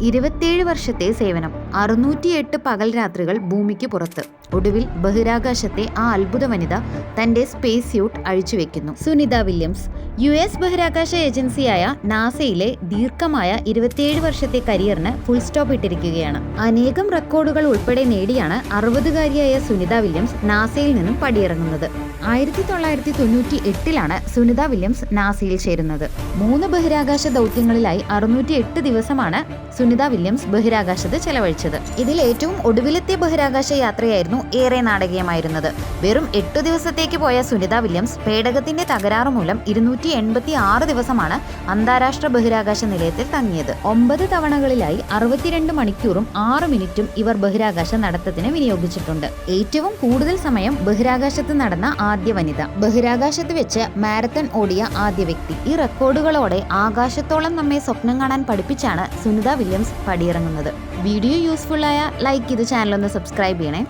27 വർഷത്തെ സേവനം, 608 പകൽ രാത്രികൾ ഭൂമിക്ക് പുറത്ത്. ഒടുവിൽ ബഹിരാകാശത്തെ ആ അത്ഭുത വനിത തന്റെ സ്പേസ് സ്യൂട്ട് അഴിച്ചുവെക്കുന്നു. സുനിത വില്യംസ് US ബഹിരാകാശ ഏജൻസിയായ നാസയിലെ ദീർഘമായ 27 വർഷത്തെ കരിയറിന് ഫുൾ സ്റ്റോപ്പ് ഇട്ടിരിക്കുകയാണ്. അനേകം റെക്കോർഡുകൾ ഉൾപ്പെടെ നേടിയാണ് 60-കാരിയായ സുനിത വില്യംസ് നാസയിൽ നിന്നും പടിയിറങ്ങുന്നത്. 1998 സുനിത വില്യംസ് നാസയിൽ ചേരുന്നത്. 3 ബഹിരാകാശ ദൗത്യങ്ങളിലായി 608 ദിവസമാണ് സുനിത വില്യംസ് ബഹിരാകാശത്ത് ചെലവഴിച്ചത്. ഇതിൽ ഏറ്റവും ഒടുവിലത്തെ ബഹിരാകാശ യാത്രയായിരുന്നു ഏറെ നാടകീയമായിരുന്നത്. വെറും 8 ദിവസത്തേക്ക് പോയ സുനിത വില്യംസ് പേടകത്തിന്റെ തകരാറ് മൂലം 286 ദിവസമാണ് അന്താരാഷ്ട്ര ബഹിരാകാശ നിലയത്തിൽ തങ്ങിയത്. 9 തവണകളിലായി 62 മണിക്കൂറും 6 മിനിറ്റും ഇവർ ബഹിരാകാശ നടത്തത്തിന് വിനിയോഗിച്ചിട്ടുണ്ട്. ഏറ്റവും കൂടുതൽ സമയം ബഹിരാകാശത്ത് നടന്ന ആദ്യ വനിത, ബഹിരാകാശത്ത് വെച്ച് മാരത്തൺ ഓടിയ ആദ്യ വ്യക്തി. ഈ റെക്കോർഡുകളോടെ ആകാശത്തോളം നമ്മെ സ്വപ്നം കാണാൻ പഠിപ്പിച്ചാണ് സുനിത വില്യംസ് പടിയിറങ്ങുന്നത്. വീഡിയോ യൂസ്ഫുൾ ആയ ലൈക്ക് ചെയ്ത് ചാനൽ ഒന്ന് സബ്സ്ക്രൈബ് ചെയ്യണേ.